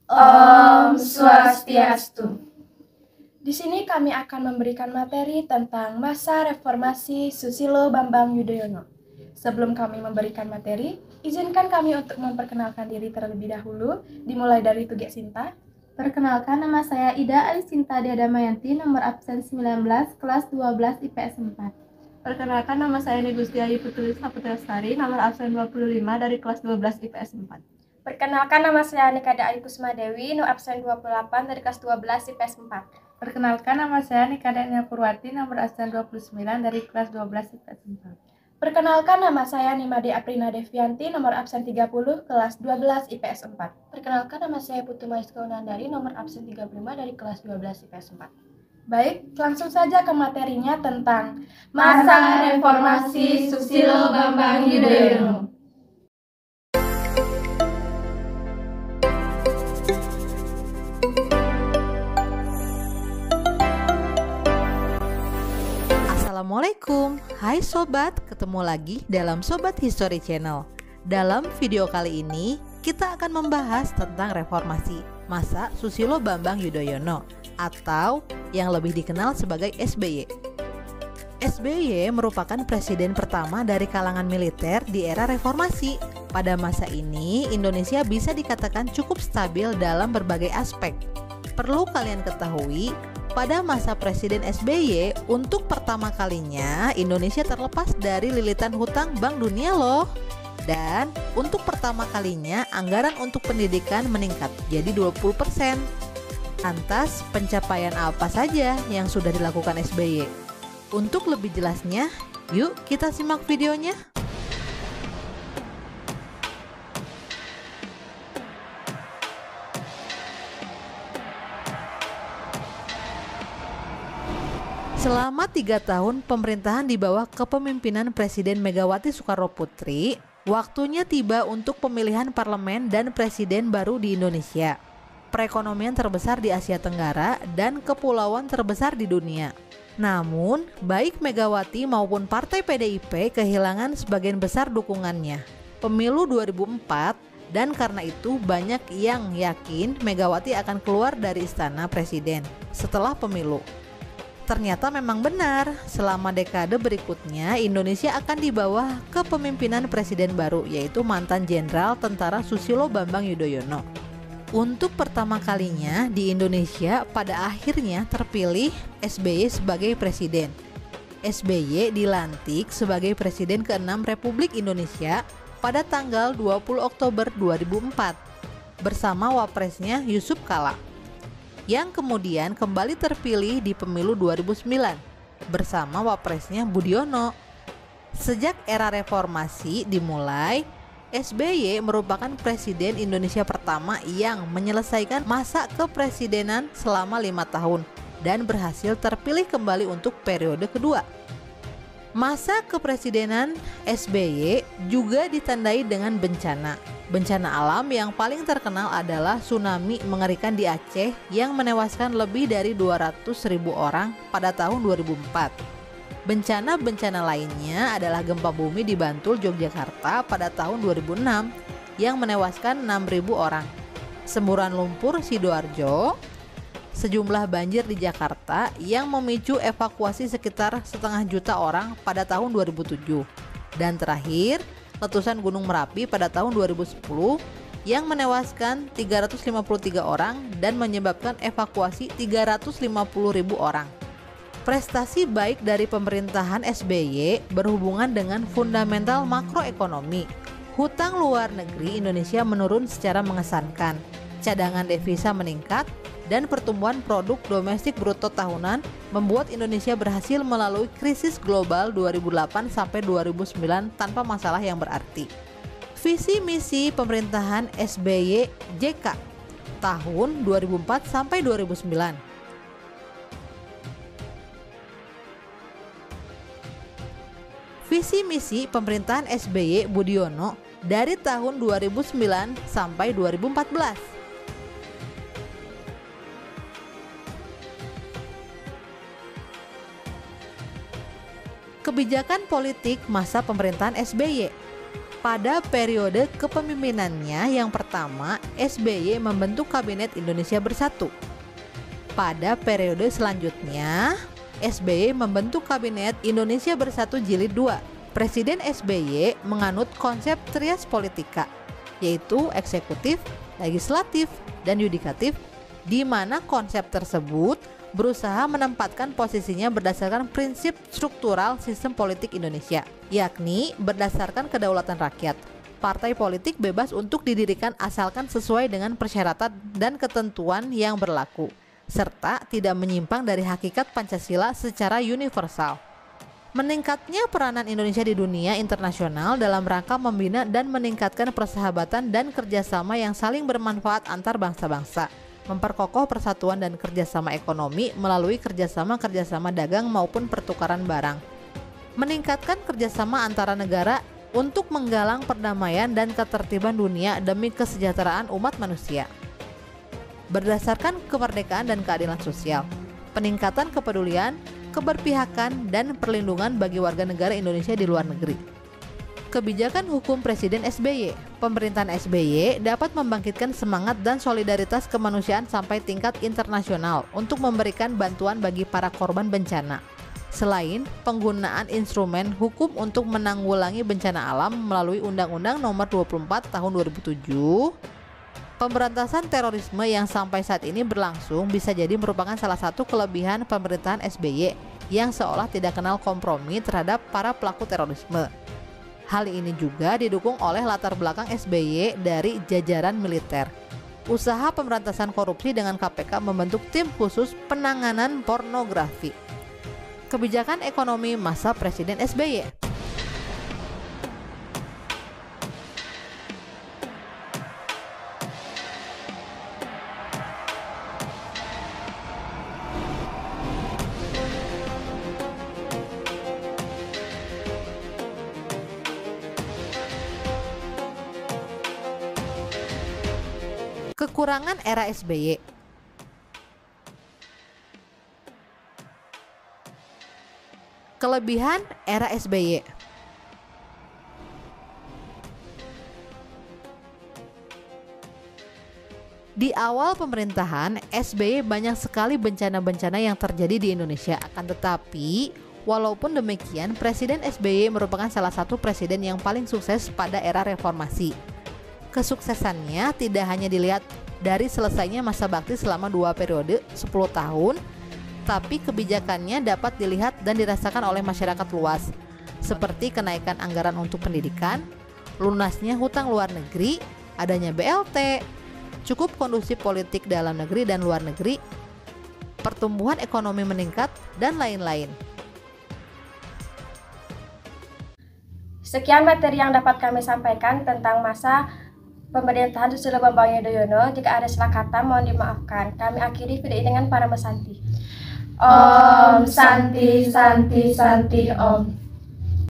Om Swastiastu. Di sini kami akan memberikan materi tentang masa reformasi Susilo Bambang Yudhoyono. Sebelum kami memberikan materi, izinkan kami untuk memperkenalkan diri terlebih dahulu, dimulai dari Tuge Sinta. Perkenalkan, nama saya Ida Alisinta Diadamayanti, nomor absen 19, kelas 12 IPS 4. Perkenalkan, nama saya Negustiayu Putri Saputrasari, nomor absen 25 dari kelas 12 IPS 4. Perkenalkan, nama saya Nikada Ayu Kusuma Dewi, nomor absen 28 dari kelas 12 IPS 4. Perkenalkan, nama saya Nikada Nia Purwati, nomor absen 29 dari kelas 12 IPS 4. Perkenalkan, nama saya Nimade Aprina Devianti, nomor absen 30, kelas 12 IPS 4. Perkenalkan, nama saya Putu Mariska Unandari, nomor absen 35 dari kelas 12 IPS 4. Baik, langsung saja ke materinya tentang Masa Reformasi Susilo Bambang Yudhoyono. Assalamualaikum, hai sobat, ketemu lagi dalam Sobat History Channel. Dalam video kali ini, kita akan membahas tentang reformasi masa Susilo Bambang Yudhoyono atau yang lebih dikenal sebagai SBY. SBY merupakan presiden pertama dari kalangan militer di era reformasi. Pada masa ini, Indonesia bisa dikatakan cukup stabil dalam berbagai aspek. Perlu kalian ketahui, pada masa Presiden SBY, untuk pertama kalinya Indonesia terlepas dari lilitan hutang Bank Dunia loh. Dan untuk pertama kalinya anggaran untuk pendidikan meningkat jadi 20%. Lantas pencapaian apa saja yang sudah dilakukan SBY? Untuk lebih jelasnya, yuk kita simak videonya. Selama 3 tahun pemerintahan di bawah kepemimpinan Presiden Megawati Soekarnoputri, waktunya tiba untuk pemilihan parlemen dan presiden baru di Indonesia. Perekonomian terbesar di Asia Tenggara dan kepulauan terbesar di dunia. Namun, baik Megawati maupun Partai PDIP kehilangan sebagian besar dukungannya. Pemilu 2004, dan karena itu banyak yang yakin Megawati akan keluar dari istana presiden setelah pemilu. Ternyata memang benar, selama dekade berikutnya Indonesia akan di bawah kepemimpinan presiden baru, yaitu mantan Jenderal Tentara Susilo Bambang Yudhoyono. Untuk pertama kalinya di Indonesia pada akhirnya terpilih SBY sebagai presiden. SBY dilantik sebagai presiden ke-6 Republik Indonesia pada tanggal 20 Oktober 2004 bersama wapresnya Yusuf Kala, yang kemudian kembali terpilih di pemilu 2009 bersama wapresnya Budiono. Sejak era reformasi dimulai, SBY merupakan presiden Indonesia pertama yang menyelesaikan masa kepresidenan selama 5 tahun dan berhasil terpilih kembali untuk periode kedua. Masa kepresidenan SBY juga ditandai dengan bencana. Bencana alam yang paling terkenal adalah tsunami mengerikan di Aceh yang menewaskan lebih dari 200.000 orang pada tahun 2004. Bencana-bencana lainnya adalah gempa bumi di Bantul, Yogyakarta pada tahun 2006 yang menewaskan 6.000 orang. Semburan lumpur Sidoarjo, sejumlah banjir di Jakarta yang memicu evakuasi sekitar 500.000 orang pada tahun 2007. Dan terakhir, letusan Gunung Merapi pada tahun 2010 yang menewaskan 353 orang dan menyebabkan evakuasi 350.000 orang. Prestasi baik dari pemerintahan SBY berhubungan dengan fundamental makroekonomi. Hutang luar negeri Indonesia menurun secara mengesankan, cadangan devisa meningkat, dan pertumbuhan produk domestik bruto tahunan membuat Indonesia berhasil melalui krisis global 2008 sampai 2009 tanpa masalah yang berarti. Visi misi pemerintahan SBY JK tahun 2004 sampai 2009. Visi misi pemerintahan SBY Budiono dari tahun 2009 sampai 2014. Kebijakan politik masa pemerintahan SBY. Pada periode kepemimpinannya yang pertama, SBY membentuk Kabinet Indonesia Bersatu. Pada periode selanjutnya, SBY membentuk Kabinet Indonesia Bersatu Jilid 2. Presiden SBY menganut konsep trias politika, yaitu eksekutif, legislatif, dan yudikatif, di mana konsep tersebut berusaha menempatkan posisinya berdasarkan prinsip struktural sistem politik Indonesia, yakni berdasarkan kedaulatan rakyat. Partai politik bebas untuk didirikan asalkan sesuai dengan persyaratan dan ketentuan yang berlaku, serta tidak menyimpang dari hakikat Pancasila secara universal. Meningkatnya peranan Indonesia di dunia internasional dalam rangka membina dan meningkatkan persahabatan dan kerjasama yang saling bermanfaat antar bangsa-bangsa, memperkokoh persatuan dan kerjasama ekonomi melalui kerjasama dagang maupun pertukaran barang, meningkatkan kerjasama antara negara untuk menggalang perdamaian dan ketertiban dunia demi kesejahteraan umat manusia, berdasarkan kemerdekaan dan keadilan sosial, peningkatan kepedulian, keberpihakan, dan perlindungan bagi warga negara Indonesia di luar negeri. Kebijakan hukum Presiden SBY. Pemerintahan SBY dapat membangkitkan semangat dan solidaritas kemanusiaan sampai tingkat internasional untuk memberikan bantuan bagi para korban bencana. Selain penggunaan instrumen hukum untuk menanggulangi bencana alam melalui Undang-Undang Nomor 24 Tahun 2007, pemberantasan terorisme yang sampai saat ini berlangsung bisa jadi merupakan salah satu kelebihan pemerintahan SBY yang seolah tidak kenal kompromi terhadap para pelaku terorisme. Hal ini juga didukung oleh latar belakang SBY dari jajaran militer. Usaha pemberantasan korupsi dengan KPK membentuk tim khusus penanganan pornografi. Kebijakan ekonomi masa Presiden SBY. Kekurangan era SBY. Kelebihan era SBY. Di awal pemerintahan SBY banyak sekali bencana-bencana yang terjadi di Indonesia. Akan tetapi, walaupun demikian, Presiden SBY merupakan salah satu presiden yang paling sukses pada era reformasi. Kesuksesannya tidak hanya dilihat dari selesainya masa bakti selama 2 periode 10 tahun, tapi kebijakannya dapat dilihat dan dirasakan oleh masyarakat luas, seperti kenaikan anggaran untuk pendidikan, lunasnya hutang luar negeri, adanya BLT, cukup kondusif politik dalam negeri dan luar negeri, pertumbuhan ekonomi meningkat, dan lain-lain. Sekian materi yang dapat kami sampaikan tentang masa pemerintahan Susilo Bambang Yudhoyono. Jika ada salah kata mohon dimaafkan. Kami akhiri video ini dengan para mesanti. Om Santi Santi Santi Om.